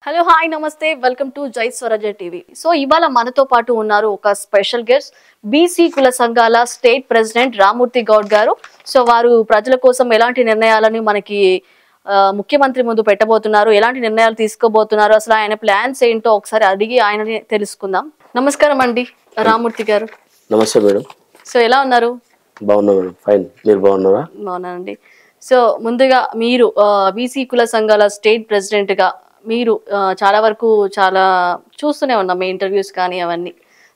Hello hi నమస్తే welcome to జై స్వరాజ్య TV. So ఇవాళ మనతో పాటు ఉన్నారు ఒక స్పెషల్ గెస్ట్ బీసీ కుల సంఘాల స్టేట్ ప్రెసిడెంట్ రామ్మూర్తి గౌడ్ గారు. సో వారు ప్రజల కోసం ఎలాంటి నిర్ణయాలను మనకి ముఖ్యమంత్రి ముందు పెట్టబోతున్నారు, ఎలాంటి నిర్ణయాలు తీసుకోబోతున్నారు, అసలు ఆయన ప్లాన్స్ ఏంటో ఒకసారి అడిగి ఆయనని తెలుసుకుందాం. నమస్కారం అండి రామ్మూర్తి గారు. నమస్తే మేడం. సో ఎలా ఉన్నారు? బాగున్నా మేడం, ఫైన్. మీరు బాగున్నారా? బాగున్నానండి. సో ముందుగా మీరు బీసీ కుల సంఘాల స్టేట్ ప్రెసిడెంట్ గా మీరు చాలా వరకు చాలా చూస్తూనే ఉన్నాం మీ ఇంటర్వ్యూస్ కానీ అవన్నీ.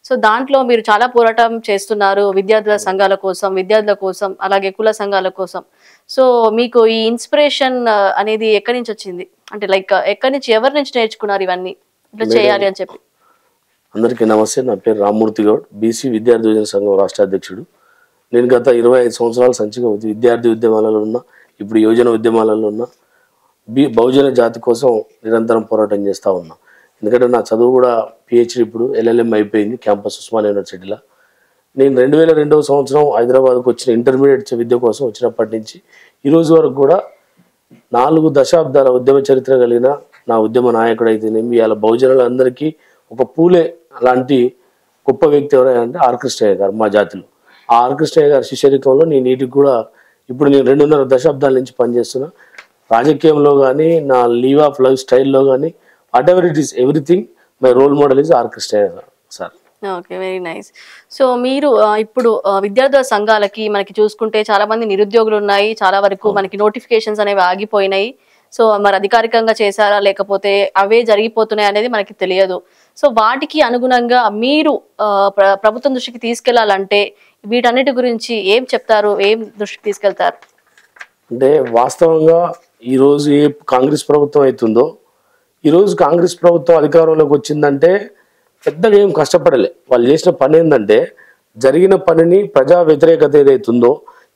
సో దాంట్లో మీరు చాలా పోరాటం చేస్తున్నారు విద్యార్థుల సంఘాల కోసం, విద్యార్థుల కోసం, అలాగే కుల సంఘాల కోసం. సో మీకు ఈ ఇన్స్పిరేషన్ అనేది ఎక్కడి నుంచి వచ్చింది? అంటే లైక్ ఎక్కడి నుంచి, ఎవరి నుంచి నేర్చుకున్నారు ఇవన్నీ ఇట్లా చేయాలి అని చెప్పి? అందరికీ నమస్తే. నా పేరు రామ్మూర్తి గౌడ్, బీసీ విద్యార్థి యువజన సంఘం రాష్ట్ర అధ్యక్షుడు. నేను గత 25 సంవత్సరాల సంచిగా విద్యార్థి ఉద్యమాలలో ఉన్నా, ఇప్పుడు యువజన ఉద్యమాలలో ఉన్నా, బహుజన జాతి కోసం నిరంతరం పోరాటం చేస్తూ ఉన్నా. ఎందుకంటే నా చదువు కూడా పిహెచ్డి, ఇప్పుడు LLM అయిపోయింది క్యాంపస్ ఉస్మానియా యూనివర్సిటీలో. నేను 2002వ సంవత్సరం హైదరాబాద్కు వచ్చిన ఇంటర్మీడియట్ విద్య కోసం వచ్చినప్పటి నుంచి ఈరోజు వరకు కూడా 4 దశాబ్దాల ఉద్యమ చరిత్ర కలిగిన నా ఉద్యమ నాయకుడు అయితేనేమి, ఇవాళ బహుజనులందరికీ ఒక పూలే లాంటి గొప్ప వ్యక్తి ఎవరంటే ఆర్ కృష్ణయ్య గారు మా జాతిలో. ఆ ఆర్ కృష్ణయ్య గారి శిష్యరికంలో నేను నీటికి కూడా ఇప్పుడు నేను 2.5 దశాబ్దాల నుంచి పనిచేస్తున్నా. రాజకీయంలో కానీ, నా లీవ్ ఆఫ్ లైఫ్ స్టైల్లో కానీ, whatever it is, everything my role model is R Krishnaiah sir. Okay, very nice. So మీరు ఇప్పుడు విద్యార్థుల సంఘాలకి మనకి చూసుకుంటే చాలా మంది నిరుద్యోగులు ఉన్నాయి, చాలా వరకు మనకి నోటిఫికేషన్స్ అనేవి ఆగిపోయినాయి. సో మరి అధికారికంగా చేశారా లేకపోతే అవే జరిగిపోతున్నాయి అనేది మనకి తెలియదు. సో వాటికి అనుగుణంగా మీరు ప్రభుత్వం దృష్టికి తీసుకెళ్లాలంటే వీటన్నిటి గురించి ఏం చెప్తారు, ఏం దృష్టికి తీసుకెళ్తారు? అంటే వాస్తవంగా ఈరోజు ఏ కాంగ్రెస్ ప్రభుత్వం అవుతుందో, ఈరోజు కాంగ్రెస్ ప్రభుత్వం అధికారంలోకి వచ్చిందంటే పెద్దగా ఏం కష్టపడలే. వాళ్ళు చేసిన పని ఏంటంటే, జరిగిన పనిని ప్రజా వ్యతిరేకత ఏదైతుందో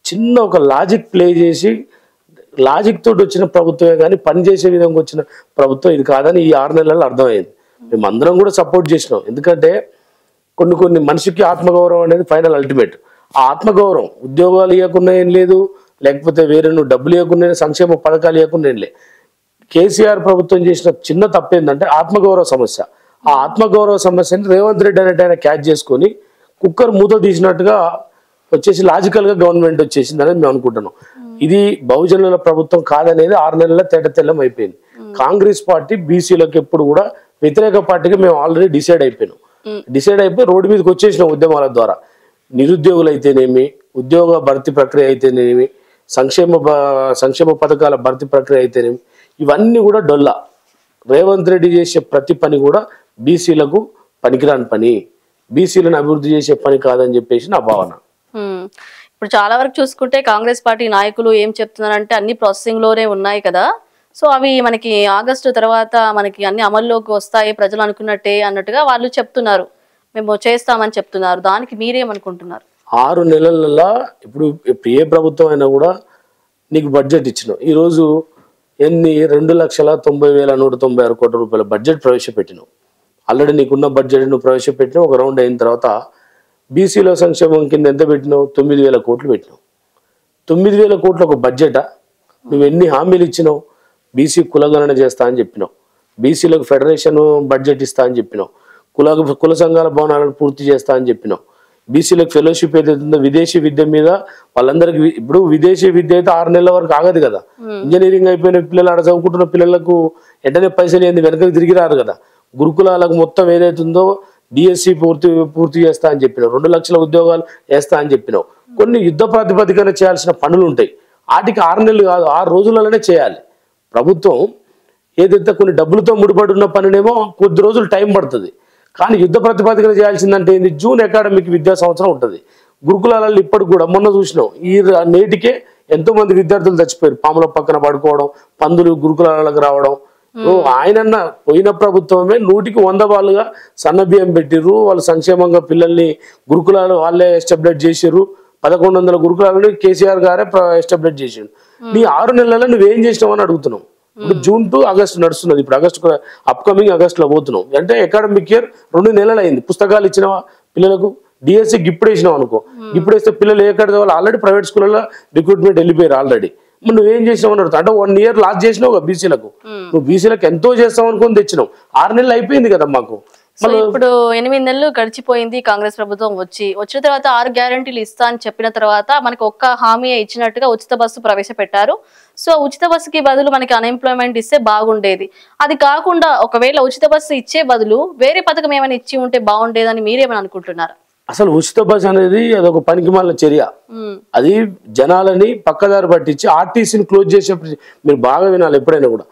చిన్న ఒక లాజిక్ ప్లే చేసి, లాజిక్ తోటి వచ్చిన ప్రభుత్వమే కానీ పని చేసే విధంగా వచ్చిన ప్రభుత్వం ఇది కాదని ఈ 6 నెలల్లో అర్థమైంది. మేమందరం కూడా సపోర్ట్ చేసినాం. ఎందుకంటే కొన్ని మనిషికి ఆత్మగౌరవం అనేది ఫైనల్ అల్టిమేట్. ఆ ఆత్మగౌరవం ఉద్యోగాలు ఇవ్వకుండా ఏం లేదు, లేకపోతే వేరే నువ్వు డబ్బులు ఇవ్వకుండా, సంక్షేమ పథకాలు ఇవ్వకుండా ఏం లేదు. కేసీఆర్ ప్రభుత్వం చేసిన చిన్న తప్పు ఏంటంటే ఆత్మగౌరవ సమస్య. ఆ ఆత్మగౌరవ సమస్యని రేవంత్ రెడ్డి అనేట ఆయన క్యాచ్ చేసుకొని కుక్కర్ మూత తీసినట్టుగా వచ్చేసి లాజికల్గా గవర్నమెంట్ వచ్చేసింది అనేది మేము అనుకుంటున్నాం. ఇది బహుజనుల ప్రభుత్వం కాదనేది 6 నెలల తేటతెల్లం అయిపోయింది. కాంగ్రెస్ పార్టీ బీసీలకు ఎప్పుడు కూడా వ్యతిరేక పార్టీగా మేము ఆల్రెడీ డిసైడ్ అయిపోయి రోడ్డు మీదకి వచ్చేసినాం ఉద్యమాల ద్వారా. నిరుద్యోగులు అయితేనేమి, ఉద్యోగ భర్తీ ప్రక్రియ అయితేనేమి, సంక్షేమ పథకాల భర్తీ ప్రక్రియ అయితేనేమి, ఇవన్నీ కూడా డొల్లా. రేవంత్ రెడ్డి చేసే ప్రతి పని కూడా బీసీలకు పనికిరాని పని, బీసీలను అభివృద్ధి చేసే పని కాదని చెప్పేసి నా భావన. ఇప్పుడు చాలా వరకు చూసుకుంటే కాంగ్రెస్ పార్టీ నాయకులు ఏం చెప్తున్నారంటే అన్ని ప్రాసెసింగ్ లోనే ఉన్నాయి కదా, సో అవి మనకి ఆగస్టు తర్వాత మనకి అన్ని అమల్లోకి వస్తాయి ప్రజలు అనుకున్నట్టే అన్నట్టుగా వాళ్ళు చెప్తున్నారు, మేము చేస్తామని చెప్తున్నారు. దానికి మీరేమనుకుంటున్నారు? 6 నెలలలో ఇప్పుడు ఏ ప్రభుత్వం అయినా కూడా నీకు బడ్జెట్ ఇచ్చినావు. ఈరోజు 2,90,196 కోట్ల రూపాయల బడ్జెట్ ప్రవేశపెట్టినావు. ఆల్రెడీ నీకున్న బడ్జెట్ నువ్వు ప్రవేశపెట్టినావు. ఒక రౌండ్ అయిన తర్వాత బీసీలో సంక్షేమం కింద ఎంత పెట్టినావు? 9,000 కోట్లు పెట్టినావు. 9,000 కోట్ల ఒక బడ్జెటా? నువ్వు ఎన్ని హామీలు ఇచ్చినావు? బీసీ కులగణన చేస్తా అని చెప్పినావు, బీసీలకు ఫెడరేషన్ బడ్జెట్ ఇస్తా అని చెప్పినావు, కుల సంఘాల భవనాలను పూర్తి చేస్తా అని చెప్పినావు, బీసీలకు ఫెలోషిప్ ఏదైతుందో విదేశీ విద్య మీద వాళ్ళందరికి. ఇప్పుడు విదేశీ విద్య అయితే 6 నెలల వరకు ఆగదు కదా. ఇంజనీరింగ్ అయిపోయిన పిల్లలు, ఆడ చదువుకుంటున్న పిల్లలకు వెంటనే పైసలు ఏంది వెనకకి తిరిగి రారు కదా. గురుకులాలకు మొత్తం ఏదైతుందో డిఎస్సి పూర్తి చేస్తా అని చెప్పినావు, 2 లక్షల ఉద్యోగాలు వేస్తా అని చెప్పినావు. కొన్ని యుద్ధ ప్రాతిపదికన చేయాల్సిన పనులు ఉంటాయి, వాటికి 6 నెలలు కాదు 6 రోజులలోనే చేయాలి. ప్రభుత్వం ఏదైతే కొన్ని డబ్బులతో ముడిపడి ఉన్న పనినేమో కొద్ది రోజులు టైం పడుతుంది, కానీ యుద్ధ ప్రతిపాదికన చేయాల్సిందంటే ఏంది? జూన్ అకాడమిక్ విద్యా సంవత్సరం ఉంటుంది. గురుకులాలలో ఇప్పటికి కూడా మొన్న చూసినాం, ఈ నేటికే ఎంతో మంది విద్యార్థులు చచ్చిపోయారు. పాముల పక్కన పడుకోవడం, పందులు గురుకులాలకు రావడం. ఆయనన్న పోయిన ప్రభుత్వమే 100కి 100 వాళ్ళుగా సన్నబియ్యం పెట్టిర్రు. వాళ్ళు సంక్షేమంగా పిల్లల్ని గురుకులాలు వాళ్ళే ఎస్టాబ్లిష్ చేసిర్రు. 1100 గురుకులాలను కేసీఆర్ గారే ఎస్టాబ్లిష్ చేసిండు. నీ 6 నెలల్లో నువ్వేం చేసినావు అని అడుగుతున్నావు. ఇప్పుడు జూన్ టు ఆగస్టు నడుస్తున్నది. ఇప్పుడు అప్కమింగ్ ఆగస్టులో పోతున్నాం అంటే అకాడమిక్ ఇయర్ 2 నెలలు అయింది. పుస్తకాలు ఇచ్చినవా పిల్లలకు? డిఎస్సి ఇప్పుడు వేసినావు అనుకో, ఇప్పుడు వేస్తే పిల్లలు ఎక్కడ చదవాలి? ఆల్రెడీ ప్రైవేట్ స్కూళ్ళలో రిక్రూట్మెంట్ వెళ్ళిపోయారు ఆల్రెడీ. నువ్వేం చేసినావు అన్నారు. అంటే 1 year లాస్ చేసినావు బీసీలకు, నువ్వు బీసీలకు ఎంతో చేస్తావు అనుకుని తెచ్చినావు. 6 నెలలు అయిపోయింది కదా మాకు. సో ఇప్పుడు 8 నెలలు గడిచిపోయింది కాంగ్రెస్ ప్రభుత్వం వచ్చిన తర్వాత 6 గ్యారెంటీలు ఇస్తా అని చెప్పిన తర్వాత మనకి ఒక్క హామీ ఇచ్చినట్టుగా ఉచిత బస్సు ప్రవేశపెట్టారు. సో ఉచిత బస్సుకి బదులు మనకి అన్ఎంప్లాయ్మెంట్ ఇస్తే బాగుండేది. అది కాకుండా ఒకవేళ ఉచిత బస్సు ఇచ్చే బదులు వేరే పథకం ఏమైనా ఇచ్చి ఉంటే బాగుండేదని మీరేమైనా అనుకుంటున్నారా? అసలు ఉచిత బస్సు అనేది అదొక పనికిమాలిన చర్య. అది జనాలని పక్కదారి పట్టించి ఆర్టీసీని క్లోజ్ చేసే, మీరు బాగా వినాలి ఎప్పుడైనా కూడా.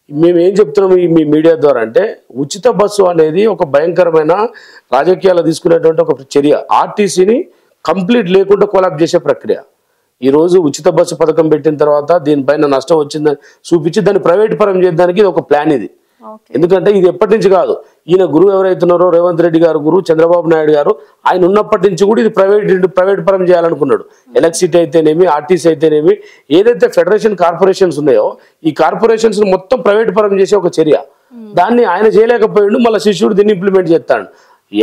మేము ఏం చెప్తున్నాం మీ మీడియా ద్వారా అంటే, ఉచిత బస్సు అనేది ఒక భయంకరమైన రాజకీయాలు తీసుకునేటువంటి ఒక చర్య. ఆర్టీసీని కంప్లీట్ లేకుండా కొలాబ్ చేసే ప్రక్రియ. ఈరోజు ఉచిత బస్సు పథకం పెట్టిన తర్వాత దీనిపైన నష్టం వచ్చిందని చూపించి దాన్ని ప్రైవేట్ పరం చేయడానికి ఇది ఒక ప్లాన్. ఇది ఎందుకంటే ఇది ఎప్పటి నుంచి కాదు, ఈయన గురువు ఎవరైతున్నారో రేవంత్ రెడ్డి గారు గురువు చంద్రబాబు నాయుడు గారు, ఆయన ఉన్నప్పటి నుంచి కూడా ఇది ప్రైవేట్ పరం చేయాలనుకున్నాడు. ఎలక్ట్రిసిటీ అయితేనేమి, ఆర్టీసీ అయితేనేమి, ఏదైతే ఫెడరేషన్ కార్పొరేషన్స్ ఉన్నాయో ఈ కార్పొరేషన్స్ మొత్తం ప్రైవేట్ పరం చేసే ఒక చర్య. దాన్ని ఆయన చేయలేకపోయాడు, మళ్ళీ శిష్యుడు దీన్ని ఇంప్లిమెంట్ చేస్తాడు.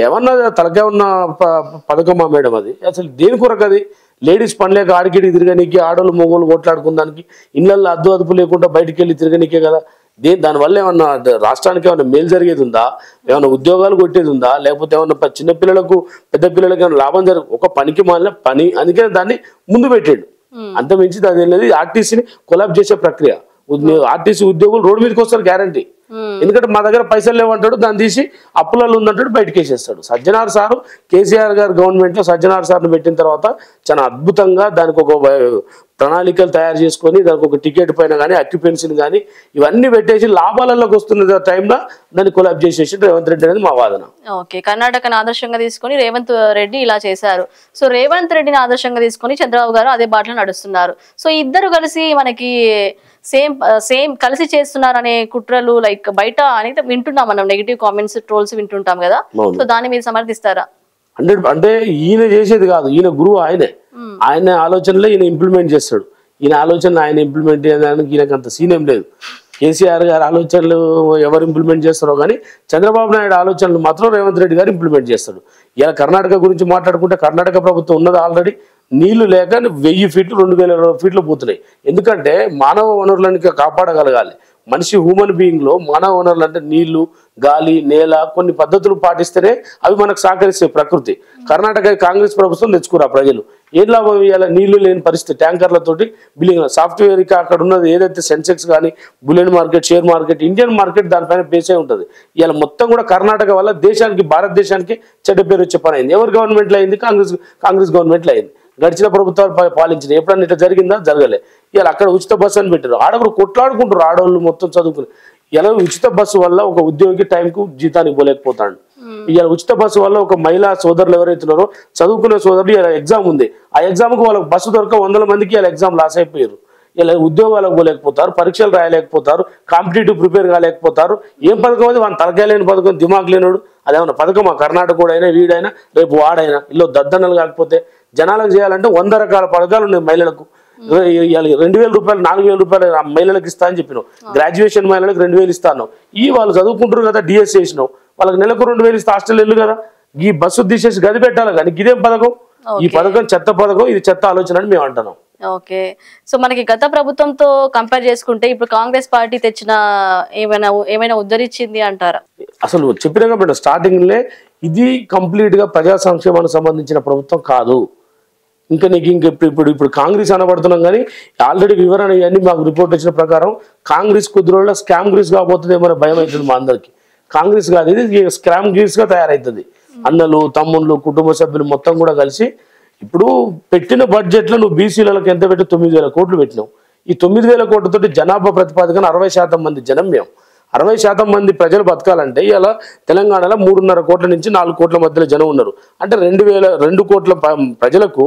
ఏమన్నా తలకే ఉన్న పథకమా మేడం అది? అసలు దేని కొరకు అది? లేడీస్ పనిలేక ఆడికిడి తిరగనీకి, ఆడోళ్ళు మొగోళ్ళు కొట్లాడుకుందానికి, ఇళ్లలో అద్దు లేకుండా బయటికి వెళ్ళి తిరగనీకే కదా. దానివల్ల ఏమన్నా రాష్ట్రానికి ఏమన్నా మేలు జరిగేది ఉందా? ఏమన్నా ఉద్యోగాలు కొట్టేది ఉందా? లేకపోతే ఏమన్నా చిన్నపిల్లలకు పెద్ద పిల్లలకి ఏమైనా లాభం ఒక పనికి మాలిన పని, అందుకని దాన్ని ముందు పెట్టాడు. అంత మించి అది అనేది ఆర్టీసీని కొలాబ్ చేసే ప్రక్రియ. ఆర్టీసీ ఉద్యోగులు రోడ్డు మీదకి వస్తారు గ్యారంటీ. ఎందుకంటే మా దగ్గర పైసలు లేవంటాడు, దాన్ని తీసి అప్పులలో ఉందంటాడు, బయటకు వేసేస్తాడు. సజ్జనార్ సారు కేసీఆర్ గారు గవర్నమెంట్ లో సజ్జనార్ సార్ను పెట్టిన తర్వాత చాలా అద్భుతంగా దానికి ఒక ప్రణాళికలు తయారు చేసుకొని దానికి ఒక టికెట్ పైన కానీ అక్యుపెన్సీని కానీ ఇవన్నీ పెట్టేసి లాభాలలోకి వస్తున్న టైంలో దాన్ని కొలాబ్ చేసేసి రేవంత్ రెడ్డి అనేది మా వాదన. ఓకే, కర్ణాటకను ఆదర్శంగా తీసుకొని రేవంత్ రెడ్డి ఇలా చేశారు. సో రేవంత్ రెడ్డిని ఆదర్శంగా తీసుకొని చంద్రబాబు గారు అదే బాటలో నడుస్తున్నారు. సో ఇద్దరు కలిసి మనకి సేమ్ కలిసి చేస్తున్నారు అనే కుట్రలు లైక్ బయట అనేది వింటున్నాం మనం, నెగిటివ్ కామెంట్స్ ట్రోల్స్ వింటుంటాం కదా. సో దాన్ని మీరు సమర్థిస్తారా? అంటే ఈయన చేసేది కాదు, ఈయన గురువు ఆయనే. ఆయన ఆలోచనలే ఈయన ఇంప్లిమెంట్ చేస్తాడు. ఈయన ఆలోచనలు ఆయన ఇంప్లిమెంట్ చేయడానికి ఈయనకు అంత సీన్ ఏం లేదు. కేసీఆర్ గారి ఆలోచనలు ఎవరు ఇంప్లిమెంట్ చేస్తారో కానీ చంద్రబాబు నాయుడు ఆలోచనలు మాత్రం రేవంత్ రెడ్డి గారు ఇంప్లిమెంట్ చేస్తాడు. ఇలా కర్ణాటక గురించి మాట్లాడుకుంటే కర్ణాటక ప్రభుత్వం ఉన్నది ఆల్రెడీ నీళ్లు లేక 1000 ఫీట్లు 2000 ఫీట్లు పోతున్నాయి. ఎందుకంటే మానవ వనరులను కాపాడగలగాలి. మనిషి హ్యూమన్ బీయింగ్ లో మానవ వనరులు అంటే నీళ్లు, గాలి, నేల, కొన్ని పద్ధతులు పాటిస్తేనే అవి మనకు సహకరిస్తాయి ప్రకృతి. కర్ణాటక కాంగ్రెస్ ప్రభుత్వం తెచ్చుకురా ప్రజలు ఏం లాభం ఇవ్వాలి? నీళ్లు లేని పరిస్థితి, ట్యాంకర్లతోటి బిల్లింగ్ సాఫ్ట్వేర్ అక్కడ ఉన్నది ఏదైతే సెన్సెక్స్ కానీ bullion market, share market, Indian market దానిపైన బేసే ఉంటుంది. ఇలా మొత్తం కూడా కర్ణాటక వల్ల దేశానికి, భారతదేశానికి చెడ్డ పేరు వచ్చే పని అయింది. ఎవరు గవర్నమెంట్లో అయింది? కాంగ్రెస్ గవర్నమెంట్లో అయింది. గడిచిన ప్రభుత్వాలు పాలించినాయి. ఎప్పుడన్నా ఇట్లా జరిగిందా? జరగలే. ఇలా అక్కడ ఉచిత బస్సు అని పెట్టారు. ఆడప్పుడు కొట్లాడుకుంటారు ఆడవాళ్ళు మొత్తం చదువుకుని. ఇలా ఉచిత బస్సు వల్ల ఒక ఉద్యోగి టైంకు జీతానికి పోలేకపోతాడు. ఇలా ఉచిత బస్సు వల్ల ఒక మహిళా సోదరులు ఎవరైతున్నారో చదువుకునే సోదరులు ఇలా ఎగ్జామ్ ఉంది, ఆ ఎగ్జామ్కి వాళ్ళకి బస్సు దొరక 100 మందికి ఇలా ఎగ్జామ్ లాస్ అయిపోయారు. ఇలా ఉద్యోగాలకు పోలేకపోతారు, పరీక్షలు రాయలేకపోతారు, కాంపిటేటివ్ ప్రిపేర్ కాలేకపోతారు. ఏం పథకం అది? వాళ్ళ తలకాయ లేని పథకం, దిమాగ్ లేనాడు. అదేమన్నా పథకం ఆ కర్ణాటక కూడా అయినా, వీడైనా, రేపు వాడైనా ఇల్లు దద్దన్నలు కాకపోతే జనాలకు చేయాలంటే 100 రకాల పథకాలు ఉన్నాయి. మహిళలకు 2000 రూపాయలు 4000 రూపాయలు మహిళలకు ఇస్తా అని చెప్పినావు. గ్రాడ్యుయేషన్ మహిళలకు 2000 ఇస్తాను. వాళ్ళు చదువుకుంటారు కదా, డిఎస్ చేసినావు, వాళ్ళకి నెలకు 2000 ఇస్తే హాస్టల్ వెళ్ళు కదా. ఈ బస్సు తీసేసి గది పెట్టాలి కానీ ఇదేం పథకం? ఈ పథకం చెత్త పథకం, ఇది చెత్త ఆలోచన అని మేము అంటున్నాం. ఓకే, సో మనకి గత ప్రభుత్వంతో కంపేర్ చేసుకుంటే ఇప్పుడు కాంగ్రెస్ పార్టీ తెచ్చిన ఏమైనా ఉద్ధరించింది అంటారా? అసలు చెప్పినాక మేడం స్టార్టింగ్లే ఇది కంప్లీట్ గా ప్రజా సంక్షేమానికి సంబంధించిన ప్రభుత్వం కాదు. ఇంకా నీకు ఇప్పుడు కాంగ్రెస్ అనబడుతున్నాం కానీ ఆల్రెడీ వివరణ ఇవన్నీ మాకు రిపోర్ట్ వచ్చిన ప్రకారం కాంగ్రెస్ కొద్ది రోజుల్లో స్కామ్ గ్రీస్ కాబోతుంది ఏమైనా భయం అవుతుంది మా అందరికి. కాంగ్రెస్ కాదు, ఇది స్కామ్ గ్రీస్ గా తయారవుతుంది. అన్నలు, తమ్ముళ్ళు, కుటుంబ సభ్యులు మొత్తం కూడా కలిసి ఇప్పుడు పెట్టిన బడ్జెట్లో నువ్వు బీసీలకు ఎంత పెట్టి 9000 కోట్లు పెట్టినావు. ఈ 9000 కోట్లతోటి జనాభా ప్రతిపాదికన 60% మంది జనం మేము. 60% మంది ప్రజలు బతకాలంటే ఇలా తెలంగాణలో 3.5 కోట్ల నుంచి 4 కోట్ల మధ్యలో జనం ఉన్నారు. అంటే 2 కోట్ల ప్రజలకు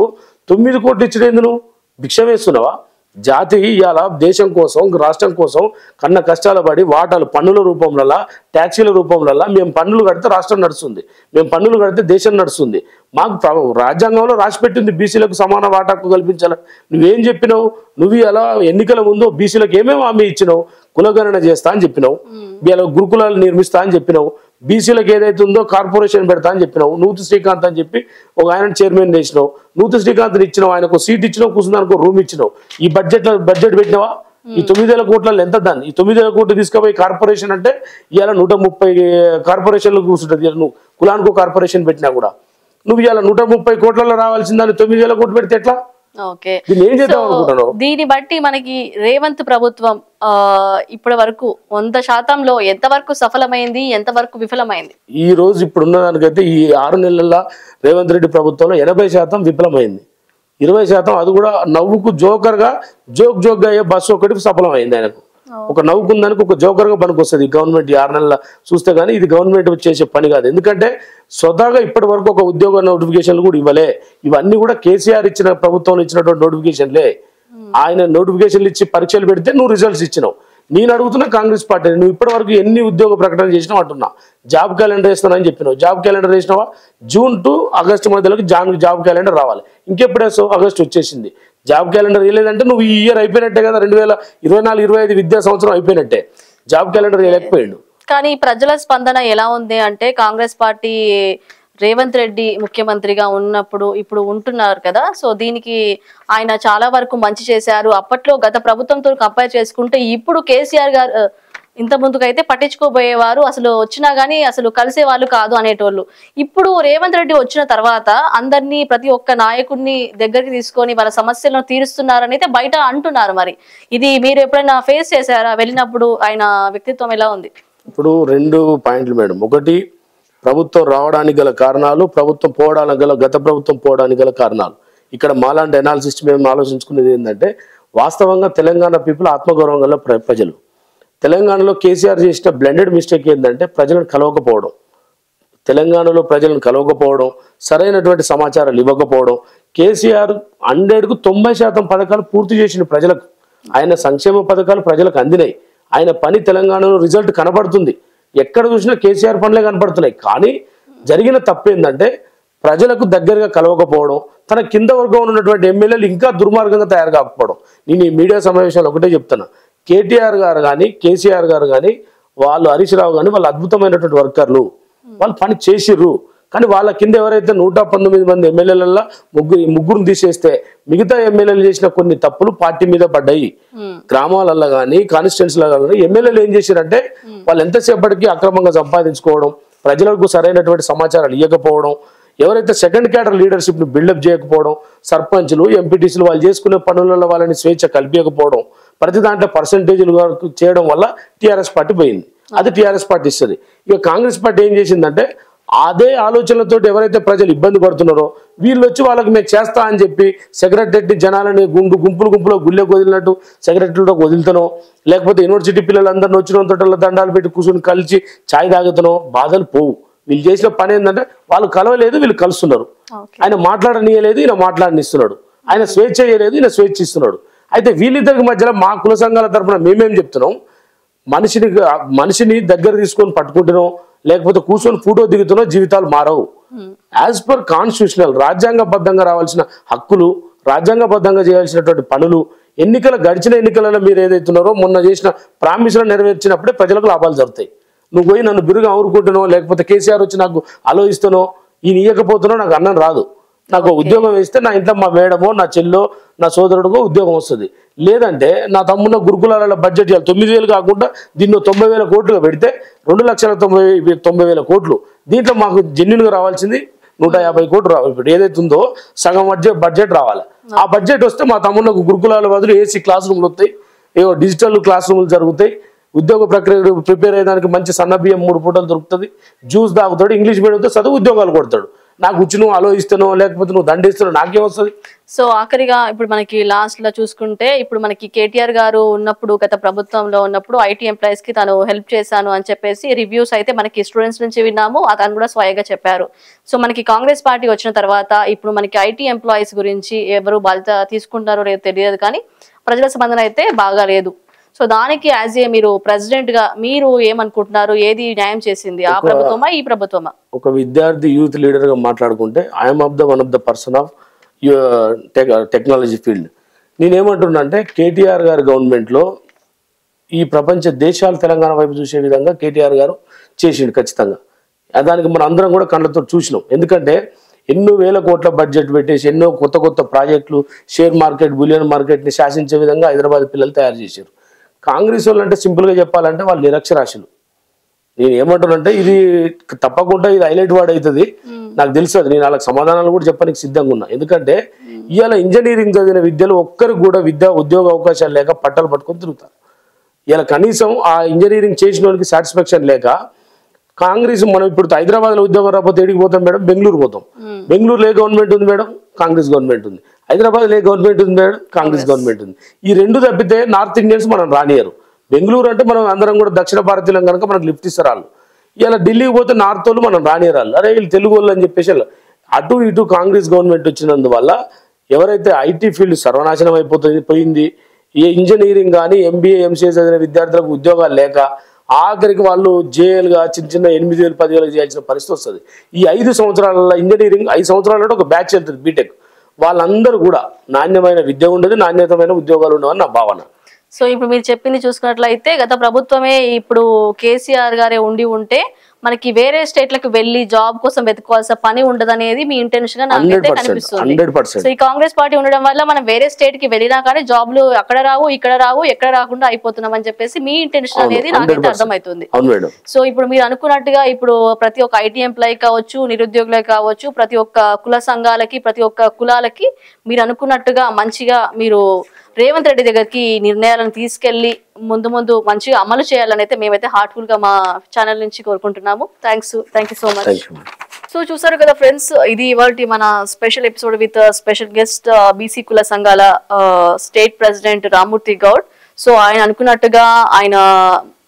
9 కోట్లు ఇచ్చేది నువ్వు భిక్ష వేస్తున్నావా? జాతి ఇవాళ దేశం కోసం, రాష్ట్రం కోసం కన్న కష్టాలు పడి వాటాలు పన్నుల రూపంలో, ట్యాక్సీల రూపంలో మేము పన్నులు కడితే రాష్ట్రం నడుస్తుంది, మేము పన్నులు కడితే దేశం నడుస్తుంది. మాకు రాజ్యాంగంలో రాసిపెట్టింది బీసీలకు సమాన వాటాకు కల్పించాలి. నువ్వేం చెప్పినావు? నువ్వు ఇలా ఎన్నికల ముందు బీసీలకు ఏమేమి హామీ ఇచ్చినావు? కులగణన చేస్తా అని చెప్పినావు, ఇలా గురుకులాలు నిర్మిస్తా అని చెప్పినావు, బీసీలకు ఏదైతే ఉందో కార్పొరేషన్ పెడతా అని చెప్పినావు, నూతి శ్రీకాంత్ అని చెప్పి ఒక ఆయన చైర్మన్ చేసినావు, నూతి శ్రీకాంత్ ఇచ్చినావు, ఆయనకు సీట్ ఇచ్చినావు, కూర్చున్నానికి రూమ్ ఇచ్చినావు. ఈ బడ్జెట్ పెట్టినావా? ఈ 9,000 కోట్లలో ఎంత దాన్ని? ఈ 9,000 కోట్లు తీసుకుపోయి కార్పొరేషన్ అంటే ఇవాళ 130 కార్పొరేషన్లు కూర్చుంటుంది. నువ్వు కులానికో కార్పొరేషన్ పెట్టినా కూడా నువ్వు ఇవాళ 130 కోట్లలో రావాల్సిన దాన్ని 9,000 కోట్లు పెడితే ఎట్లా? ఓకే, దీన్ని ఏం చేద్దాం అనుకుంటున్నావు? దీన్ని బట్టి మనకి రేవంత్ ప్రభుత్వం ఇప్పటి వరకు 100%లో ఎంత వరకు సఫలమైంది, ఎంత వరకు విఫలమైంది? ఈ రోజు ఇప్పుడున్న దానికైతే ఈ 6 నెలల రేవంత్ రెడ్డి ప్రభుత్వంలో 80% విఫలమైంది. 20% అది కూడా నవ్వుకు జోకర్గా జోక్గా అయ్యే బస్సు ఒకటి సఫలమైంది. ఆయనకు ఒక నవ్వుకుందానికి ఒక జోకర్గా పనికి వస్తుంది గవర్నమెంట్. ఈ 6 నెలల చూస్తే కానీ ఇది గవర్నమెంట్ చేసే పని కాదు. ఎందుకంటే స్వతహాగా ఇప్పటి వరకు ఒక ఉద్యోగ నోటిఫికేషన్లు కూడా ఇవ్వలే. ఇవన్నీ కూడా కేసీఆర్ ఇచ్చిన ప్రభుత్వంలో ఇచ్చినటువంటి నోటిఫికేషన్లే. ఆయన నోటిఫికేషన్లు ఇచ్చి పరీక్షలు పెడితే నువ్వు రిజల్ట్స్ ఇచ్చినావు. నేను అడుగుతున్నా కాంగ్రెస్ పార్టీ, నువ్వు ఇప్పటి వరకు ఎన్ని ఉద్యోగ ప్రకటన చేసినావు అంటున్నా. జాబ్ క్యాలెండర్ వేస్తానని చెప్పినావు, జాబ్ క్యాలెండర్ వేసినావా? జూన్ టు ఆగస్టు మధ్యలోకి జాబ్ క్యాలెండర్ రావాలి. ఇంకెప్పుడు వేస్తావు? ఆగస్టు వచ్చేసింది. జాబ్ క్యాలెండర్ వేయలేదంటే నువ్వు ఈ ఇయర్ అయిపోయినట్టే కదా. 2024-25 విద్యా సంవత్సరం అయిపోయినట్టే. జాబ్ క్యాలెండర్ వేయలేకపోయాడు. కానీ ప్రజల స్పందన ఎలా ఉంది అంటే, కాంగ్రెస్ పార్టీ రేవంత్ రెడ్డి ముఖ్యమంత్రిగా ఉన్నప్పుడు ఇప్పుడు ఉంటున్నారు కదా, సో దీనికి ఆయన చాలా వరకు మంచి చేశారు. అప్పట్లో గత ప్రభుత్వంతో కంపేర్ చేసుకుంటే ఇప్పుడు కేసీఆర్ గారు ఇంత ముందుకైతే పట్టించుకోబోయేవారు, అసలు వచ్చినా గానీ అసలు కలిసే వాళ్ళు కాదు అనేటోళ్ళు. ఇప్పుడు రేవంత్ రెడ్డి వచ్చిన తర్వాత అందరినీ, ప్రతి ఒక్క నాయకుడిని దగ్గరికి తీసుకొని వాళ్ళ సమస్యలను తీరుస్తున్నారని అయితే బయట అంటున్నారు. మరి ఇది మీరు ఎప్పుడైనా ఫేస్ చేశారా? వెళ్ళినప్పుడు ఆయన వ్యక్తిత్వం ఎలా ఉంది? ఇప్పుడు 2 పాయింట్లు మేడం. ఒకటి, ప్రభుత్వం రావడానికి గల కారణాలు, ప్రభుత్వం పోవడానికి గల, గత ప్రభుత్వం పోవడానికి గల కారణాలు. ఇక్కడ మాలాంటి అనాలిసిస్ట్ మేము ఆలోచించుకునేది ఏంటంటే, వాస్తవంగా తెలంగాణ పీపుల్ ఆత్మగౌరవం గల ప్రజలు. తెలంగాణలో కేసీఆర్ చేసిన బ్లెండెడ్ మిస్టేక్ ఏంటంటే ప్రజలను కలవకపోవడం. తెలంగాణలో ప్రజలను కలవకపోవడం, సరైనటువంటి సమాచారాలు ఇవ్వకపోవడం. కేసీఆర్ 100కు 90% పథకాలు పూర్తి చేసిన ప్రజలకు. ఆయన సంక్షేమ పథకాలు ప్రజలకు అందినాయి. ఆయన పని తెలంగాణలో రిజల్ట్ కనబడుతుంది. ఎక్కడ చూసినా కేసీఆర్ పనులే కనపడుతున్నాయి. కానీ జరిగిన తప్పు ఏంటంటే ప్రజలకు దగ్గరగా కలవకపోవడం, తన కింద వర్గం ఉన్నటువంటి ఎమ్మెల్యేలు ఇంకా దుర్మార్గంగా తయారు కాకపోవడం. నేను ఈ మీడియా సమావేశాలు ఒకటే చెప్తున్నా, కేటీఆర్ గారు కానీ కేసీఆర్ గారు కానీ వాళ్ళు, హరీష్ రావు కానీ వాళ్ళు అద్భుతమైనటువంటి వర్కర్లు, వాళ్ళు పని చేసిర్రు. కానీ వాళ్ళ కింద ఎవరైతే 119 మంది ఎమ్మెల్యేలలో ముగ్గురుని తీసేస్తే మిగతా ఎమ్మెల్యేలు చేసిన కొన్ని తప్పులు పార్టీ మీద పడ్డాయి. గ్రామాలలో కానీ కాన్స్టిట్యున్సీలో కానీ ఎమ్మెల్యేలు ఏం చేశారంటే వాళ్ళు ఎంతసేపటికి అక్రమంగా సంపాదించుకోవడం, ప్రజలకు సరైనటువంటి సమాచారాలు ఇవ్వకపోవడం, ఎవరైతే సెకండ్ క్యాడర్ లీడర్షిప్ ని బిల్డప్ చేయకపోవడం, సర్పంచ్లు ఎంపీటీసీలు వాళ్ళు చేసుకునే పనులలో వాళ్ళని స్వేచ్ఛ కల్పించకపోవడం, ప్రతి దాంట్లో పర్సంటేజ్లు చేయడం వల్ల టీఆర్ఎస్ పార్టీ పోయింది. అది టీఆర్ఎస్ పార్టీ ఇస్తుంది. ఇక కాంగ్రెస్ పార్టీ ఏం చేసిందంటే అదే ఆలోచనలతో ఎవరైతే ప్రజలు ఇబ్బంది పడుతున్నారో వీళ్ళు వచ్చి వాళ్ళకి మేము చేస్తా అని చెప్పి సెక్రటరీ జనాలని గుంపులో గుళ్ళెకు వదిలినట్టు సెక్రటరీలోకి వదులుతానో, లేకపోతే యూనివర్సిటీ పిల్లలందరినీ వచ్చిన దండాలు పెట్టి కూర్చొని కలిసి ఛాయ్ తాగుతానో బాధలు పోవు. వీళ్ళు చేసిన పని ఏంటంటే వాళ్ళు కలవలేదు, వీళ్ళు కలుస్తున్నారు. ఆయన మాట్లాడనీయలేదు, ఈయన మాట్లాడనిస్తున్నాడు. ఆయన స్వేచ్ఛ చేయలేదు, ఈయన స్వేచ్ఛ ఇస్తున్నాడు. అయితే వీళ్ళిద్దరికి మధ్యలో మా కుల సంఘాల తరఫున మేమేం చెప్తున్నాం, మనిషిని దగ్గర తీసుకొని పట్టుకుంటున్నాం, లేకపోతే కూర్చొని ఫోటో దిగుతున్నా జీవితాలు మారవు. యాజ్ పర్ కాన్స్టిట్యూషనల్ రాజ్యాంగబద్ధంగా రావాల్సిన హక్కులు, రాజ్యాంగబద్ధంగా చేయాల్సినటువంటి పనులు, గడిచిన ఎన్నికలలో మీరు ఏదైతున్నారో మొన్న చేసిన ప్రామిసులు నెరవేర్చినప్పుడే ప్రజలకు లాభాలు జరుగుతాయి. నువ్వు పోయి నన్ను బిరుగా ఊరుకుంటున్నావు, లేకపోతే కేసీఆర్ వచ్చి నాకు ఆలోచిస్తానో, ఈయన ఇవ్వకపోతున్నావు, నాకు అన్నం రాదు. నాకు ఉద్యోగం వేస్తే నా ఇంట్లో మా మేడమో, నా చెల్లో, నా సోదరుడికో ఉద్యోగం వస్తుంది. లేదంటే నా తమ్మున్న గురుకులాల బడ్జెట్ 9,000 కాకుండా దీన్ని 90,000 కోట్లుగా పెడితే 2,90,000 కోట్లు. దీంట్లో మాకు జెన్యున్గా రావాల్సింది 150 కోట్లు రావాలి. ఇప్పుడు ఏదైతే ఉందో సగం బడ్జెట్ రావాలి. ఆ బడ్జెట్ వస్తే మా తమ్మున్నకు గురుకులాల బదులు ఏసీ క్లాస్ రూమ్లు వస్తాయి, ఏవో డిజిటల్ క్లాస్ రూమ్లు జరుగుతాయి. ఉద్యోగ ప్రక్రియ ప్రిపేర్ అయ్యేదానికి మంచి సన్నబియ్యం 3 పూటలు దొరుకుతుంది. జ్యూస్ తాగుతాడు, ఇంగ్లీష్ మీడియంతో చదువు ఉద్యోగాలు కొడతాడు. నాకు వచ్చి నువ్వు ఆలోచిస్తానో లేకపోతే నువ్వు దండిస్తున్నావు నాకేం వస్తుంది? సో ఆఖరిగా ఇప్పుడు మనకి లాస్ట్ లో చూసుకుంటే, ఇప్పుడు మనకి కేటీఆర్ గారు ఉన్నప్పుడు, గత ప్రభుత్వంలో ఉన్నప్పుడు ఐటీ ఎంప్లాయీస్ కి తను హెల్ప్ చేశాను అని చెప్పేసి రివ్యూస్ అయితే మనకి స్టూడెంట్స్ నుంచి విన్నాము. అతను కూడా స్వయంగా చెప్పారు. సో మనకి కాంగ్రెస్ పార్టీ వచ్చిన తర్వాత ఇప్పుడు మనకి ఐటీ ఎంప్లాయీస్ గురించి ఎవరు బాధ్యత తీసుకుంటారో లేదో తెలియదు, కానీ ప్రజల స్పందన అయితే బాగా లేదు. సో దానికి యాజ్ ఏ మీరు ప్రెసిడెంట్ గా మీరు ఏమనుకుంటున్నారు? ఏది న్యాయం చేసింది, ఆ ప్రభుత్వమా ఈ ప్రభుత్వమా? ఒక విద్యార్థి యూత్ లీడర్ గా మాట్లాడుకుంటే I'm one of the person of technology field. నేనేమంటున్నా అంటే కేటీఆర్ గారి గవర్నమెంట్ లో ఈ ప్రపంచ దేశాలు తెలంగాణ వైపు చూసే విధంగా కేటీఆర్ గారు చేసిండు ఖచ్చితంగా. దానికి మనం అందరం కూడా కళ్ళతో చూసినాం. ఎందుకంటే ఎన్నో వేల కోట్ల బడ్జెట్ పెట్టేసి ఎన్నో కొత్త కొత్త ప్రాజెక్టులు, షేర్ మార్కెట్, బులియన్ మార్కెట్ని శాసించే విధంగా హైదరాబాద్ పిల్లలు తయారు చేశారు. కాంగ్రెస్ వాళ్ళు అంటే సింపుల్గా చెప్పాలంటే వాళ్ళు నిరక్షరాస్యులు. నేను ఏమంటానంటే ఇది తప్పకుండా ఇది హైలైట్ వర్డ్ అవుతుంది, నాకు తెలుసు. అది నేను వాళ్ళకి సమాధానాలు కూడా చెప్పడానికి సిద్ధంగా ఉన్నా. ఎందుకంటే ఇవాళ ఇంజనీరింగ్ చదివిన విద్యలో ఒక్కరికి కూడా ఉద్యోగ అవకాశాలు లేక పట్టాలు పట్టుకొని తిరుగుతారు. ఇలా కనీసం ఆ ఇంజనీరింగ్ చేసిన వాళ్ళకి సాటిస్ఫాక్షన్ లేక కాంగ్రెస్, మనం ఇప్పుడు హైదరాబాద్లో ఉద్యోగం రాకపోతే ఏడికి పోతాం మేడం? బెంగళూరు పోతాం. బెంగళూరులో ఏ గవర్నమెంట్ ఉంది మేడం? కాంగ్రెస్ గవర్నమెంట్ ఉంది. హైదరాబాద్లో ఏ గవర్నమెంట్ ఉంది మేడం? కాంగ్రెస్ గవర్నమెంట్ ఉంది. ఈ రెండు తప్పితే నార్త్ ఇండియన్స్ మనం రానియరు. బెంగళూరు అంటే మనం అందరం కూడా దక్షిణ భారతీయులం కనుక మనకు లిఫ్ట్ ఇస్తారు వాళ్ళు. ఇలా ఢిల్లీకి పోతే నార్త్ వాళ్ళు మనం రానియరు వాళ్ళు. అరే వీళ్ళు తెలుగు వాళ్ళు అని చెప్పేసి అటు ఇటు కాంగ్రెస్ గవర్నమెంట్ వచ్చినందువల్ల ఎవరైతే ఐటీ ఫీల్డ్ సర్వనాశనం పోయింది. ఏ ఇంజనీరింగ్ కానీ ఎంబీఏ ఎంసీఏ చదివిన విద్యార్థులకు ఉద్యోగాలు లేక ఆఖరికి వాళ్ళు జేఎల్గా చిన్న 8,000 10,000 చేయాల్సిన పరిస్థితి వస్తుంది. ఈ 5 సంవత్సరాల ఇంజనీరింగ్ 5 సంవత్సరాల ఒక బ్యాచ్ వెళ్తుంది బీటెక్. వాళ్ళందరూ కూడా నాణ్యమైన విద్య ఉండదు, నాణ్యతమైన ఉద్యోగాలు ఉండవని నా భావన. సో ఇప్పుడు మీరు చెప్పింది చూసుకున్నట్లయితే గత ప్రభుత్వమే ఇప్పుడు కేసీఆర్ గారే ఉంటే మనకి వేరే స్టేట్లకు వెళ్ళి జాబ్ కోసం వెతుకోవాల్సిన పని ఉండదనేది మీ ఇంటెన్షన్ గా నాకైతే కనిపిస్తుంది. సో ఈ కాంగ్రెస్ పార్టీ ఉండడం వల్ల మనం వేరే స్టేట్ కి వెళ్ళినా కానీ జాబ్లు అక్కడ రావు, ఇక్కడ రావు, ఎక్కడ రాకుండా అయిపోతున్నాం అని చెప్పేసి మీ ఇంటెన్షన్ అనేది నాకైతే అర్థమవుతుంది. సో ఇప్పుడు మీరు అనుకున్నట్టుగా ఇప్పుడు ప్రతి ఒక్క ఐటీ ఎంప్లాయీ కావచ్చు, నిరుద్యోగులే కావచ్చు, ప్రతి ఒక్క కుల సంఘాలకి, ప్రతి ఒక్క కులాలకి మీరు అనుకున్నట్టుగా మంచిగా మీరు రేవంత్ రెడ్డి దగ్గరికి నిర్ణయాలను తీసుకెళ్లి ముందు మంచిగా అమలు చేయాలని అయితే మేమైతే హార్ట్ఫుల్ గా మా ఛానల్ నుంచి కోరుకుంటున్నాము. Thank you so much. So చూసారు కదా ఫ్రెండ్స్, ఇది ఇవాల్టి మన special episode with special guest BC కుల సంఘాల state president Rammurthy Goud. So ఆయన అనుకున్నట్టుగా ఆయన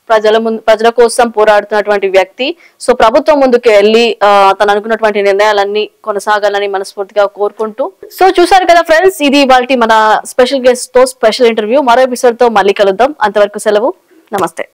ప్రజల కోసం పోరాడుతున్నటువంటి వ్యక్తి. సో ప్రభుత్వం ముందుకు వెళ్ళి తను అనుకున్నటువంటి నిర్ణయాలన్నీ కొనసాగాలని మనస్ఫూర్తిగా కోరుకుంటూ, సో చూసారు కదా ఫ్రెండ్స్, ఇది ఇవాల్టి మన స్పెషల్ గెస్ట్ తో స్పెషల్ ఇంటర్వ్యూ. మరో ఎపిసోడ్ తో మళ్ళీ కలుద్దాం. అంతవరకు సెలవు. నమస్తే.